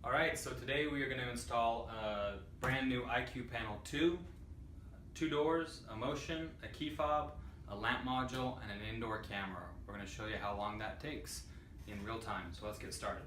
Alright, so today we are going to install a brand new IQ Panel 2, 2 doors, a motion, a key fob, a lamp module, and an indoor camera. We're going to show you how long that takes in real time, so let's get started.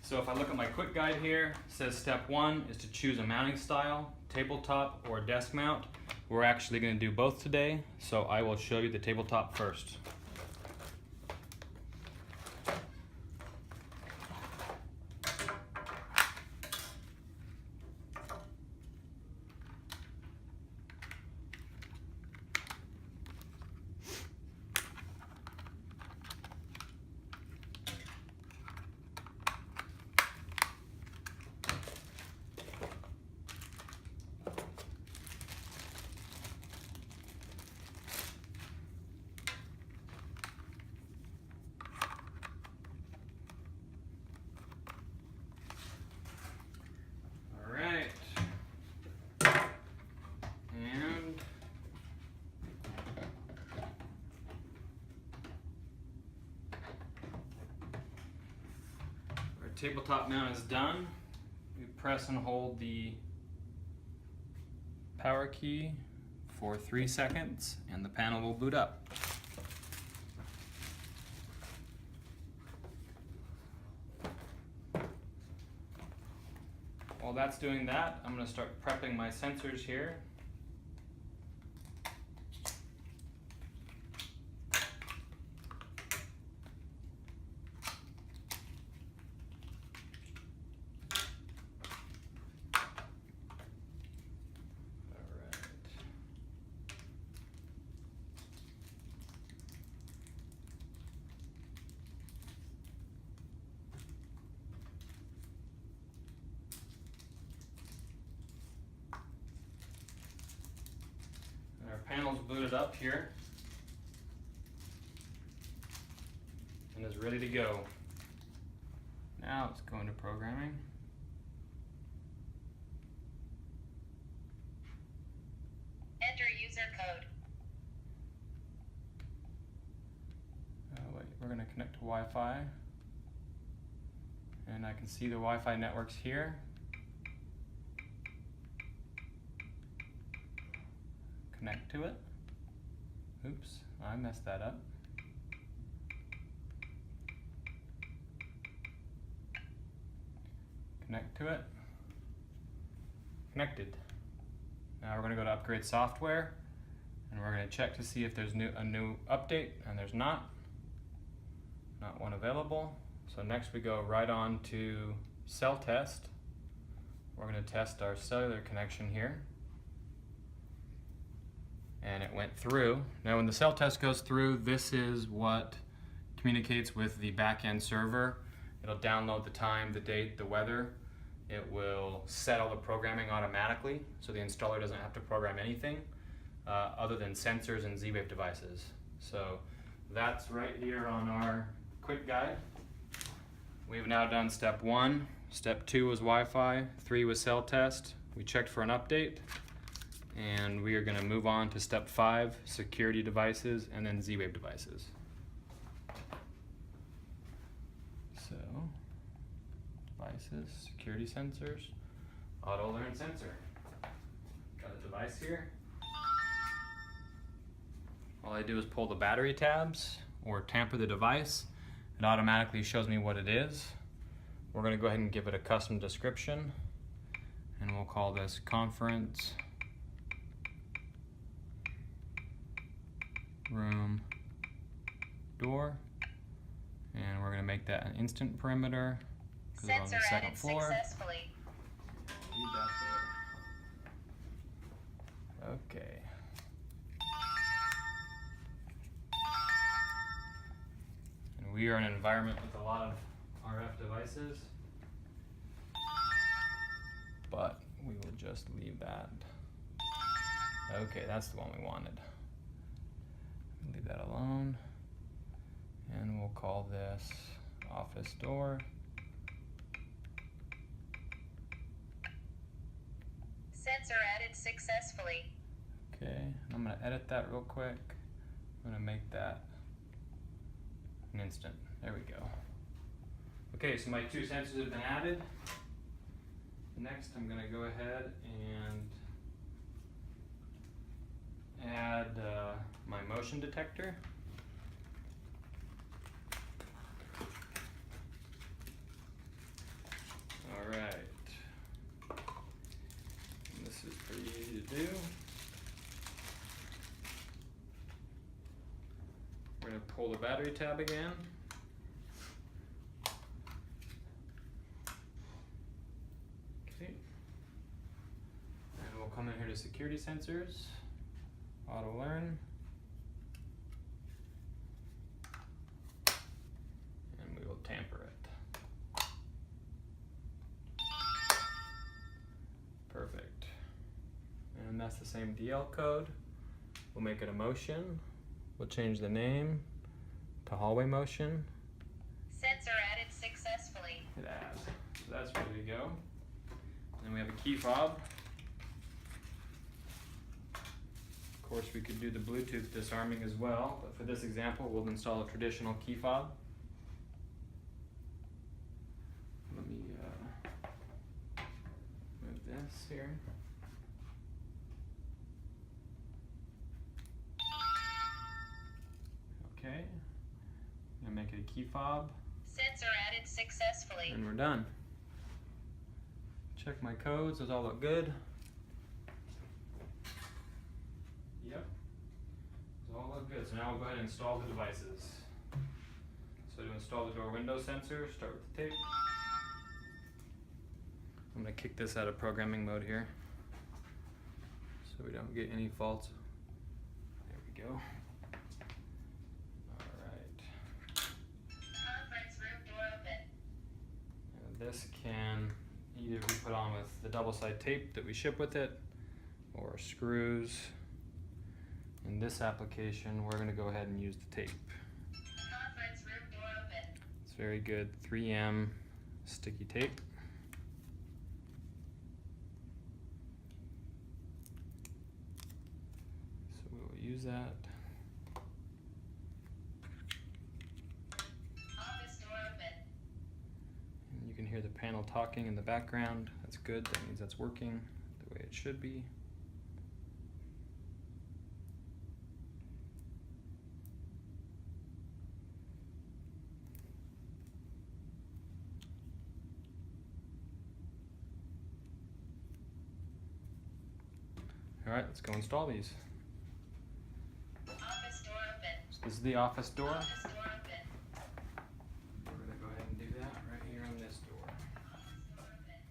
So if I look at my quick guide here, it says step 1 is to choose a mounting style, tabletop or desk mount. We're actually going to do both today, so I will show you the tabletop first. Tabletop mount is done. We press and hold the power key for 3 seconds and the panel will boot up. While that's doing that, I'm going to start prepping my sensors here. Our panel's booted up here and is ready to go. Now let's go into programming. Enter user code. Wait, we're going to connect to Wi-Fi, and I can see the Wi-Fi networks here. Connect to it. Oops, I messed that up. Connect to it. Connected. Now we're going to go to upgrade software, and we're going to check to see if there's a new update, and there's not one available. So next we go right on to cell test. We're going to test our cellular connection here. And it went through. Now when the cell test goes through, this is what communicates with the back-end server. It'll download the time, the date, the weather. It will set all the programming automatically, so the installer doesn't have to program anything other than sensors and Z-Wave devices. So that's right here on our quick guide. We've now done step 1. Step 2 was Wi-Fi, 3 was cell test. We checked for an update. And we are going to move on to step 5, security devices, and then Z-Wave devices. So, devices, security sensors, auto learn sensor. Got a device here. All I do is pull the battery tabs or tamper the device. It automatically shows me what it is. We're going to go ahead and give it a custom description, and we'll call this conference room door, and we're going to make that an instant perimeter because we're on the second floor. Successfully. Leave that there. Okay. And we are in an environment with a lot of RF devices, but we will just leave that. Okay, that's the one we wanted. Leave that alone, and we'll call this office door. Sensor added successfully. Okay, I'm gonna edit that real quick. I'm gonna make that an instant. There we go. Okay, so my 2 sensors have been added. Next, I'm gonna go ahead and add my motion detector. All right. And this is pretty easy to do. We're gonna pull the battery tab again. Okay. And we'll come in here to security sensors, auto learn. And we will tamper it. Perfect. And that's the same DL code. We'll make it a motion. We'll change the name to hallway motion. Sensor added successfully. It adds. So that's ready to go. Then we have a key fob. Of course, we could do the Bluetooth disarming as well, but for this example, we'll install a traditional key fob. Let me move this here. Okay, I'm gonna make it a key fob. Sensor added successfully. And we're done. Check my codes, those all look good. Yep, those all look good. So now we'll go ahead and install the devices. So to install the door window sensor, start with the tape. I'm gonna kick this out of programming mode here, so we don't get any faults. There we go. Conference room door open. And this can either be put on with the double side tape that we ship with it, or screws. In this application, we're going to go ahead and use the tape. Conference room door open. It's very good 3M sticky tape. So we will use that. Office door open. And you can hear the panel talking in the background. That's good. That means that's working the way it should be. All right, let's go install these. Office door open. So this is the office door. Office door open. We're gonna go ahead and do that right here on this door. Office door open.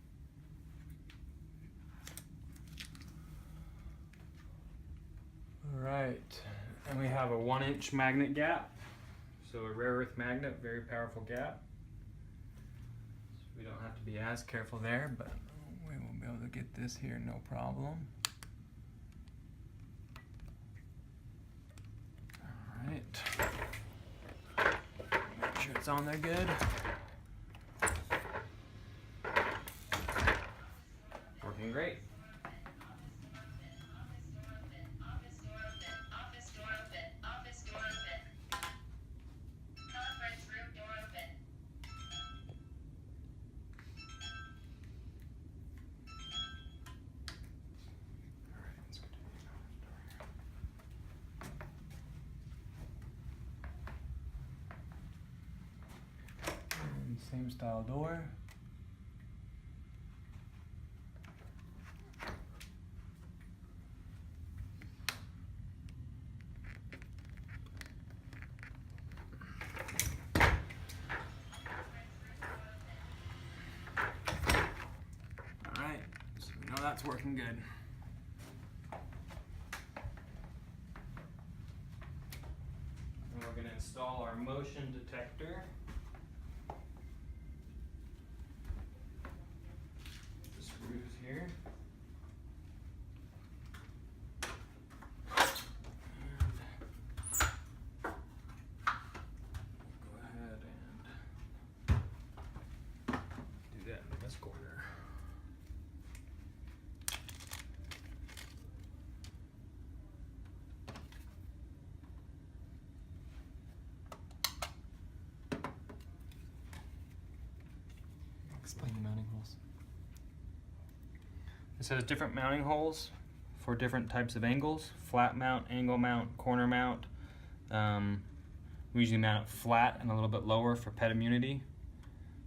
All right, and we have a 1-inch magnet gap. So a rare earth magnet, very powerful gap. So we don't have to be as careful there, but we will be able to get this here, no problem. All right, make sure it's on there good. Working great. Office door open. Office door open. Office door open. Conference room door open. All right, let's go to the door. And same style door. All right, so we know that's working good. And we're going to install our motion detector. The screws here. And go ahead and do that in this corner. Explain the mounting holes. It says different mounting holes for different types of angles: flat mount, angle mount, corner mount. We usually mount it flat and a little bit lower for pet immunity,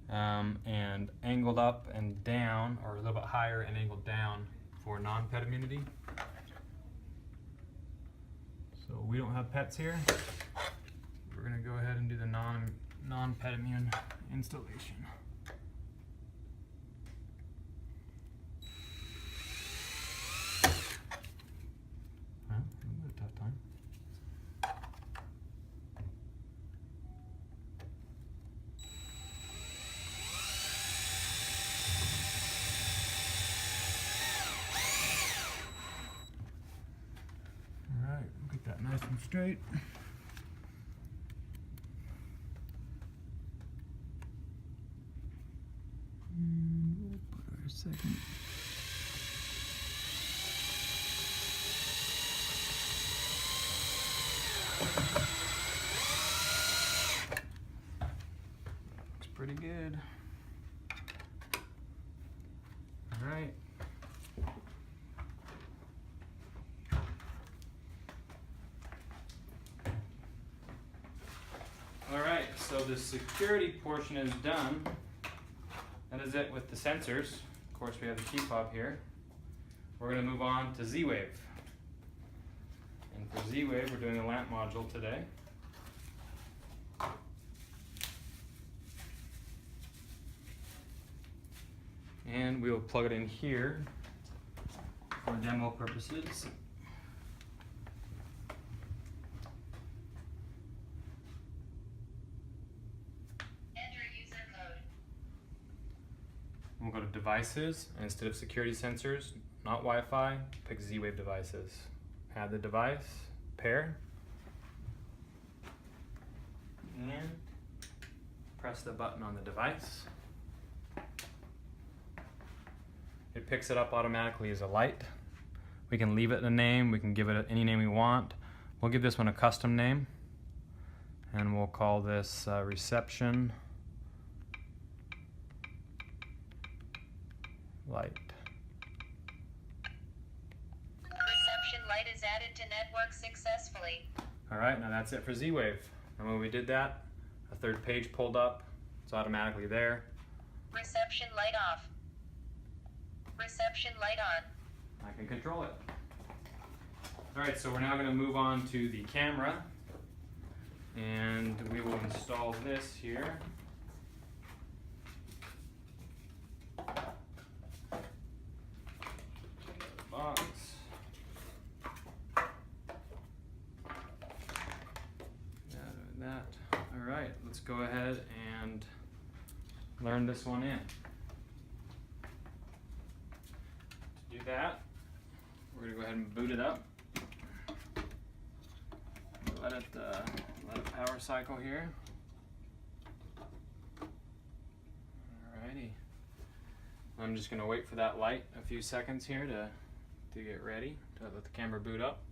and angled up and down, or a little bit higher and angled down for non-pet immunity. So we don't have pets here. We're gonna go ahead and do the non-pet immune installation. Well, a little bit of a tough time. All right, we'll get that nice and straight. And we'll put our second. Looks pretty good. All right. All right, so the security portion is done. That is it with the sensors. Of course, we have the key fob here. We're going to move on to Z-Wave. And for Z-Wave, we're doing a lamp module today. And we will plug it in here for demo purposes. We'll go to devices, and instead of security sensors, not Wi-Fi, pick Z-Wave devices. Add the device, pair, and press the button on the device. It picks it up automatically as a light. We can leave it a name, we can give it any name we want. We'll give this one a custom name, and we'll call this reception light. Reception light is added to network successfully. All right, now that's it for Z-Wave. And when we did that, a third page pulled up. It's automatically there. Reception light off. Reception light on. I can control it. All right, so we're now going to move on to the camera. And we will install this here. Box. That. All right, let's go ahead and learn this one in. To do that, we're going to go ahead and boot it up. Let it power cycle here. Alrighty. I'm just going to wait for that light a few seconds here to get ready to let the camera boot up.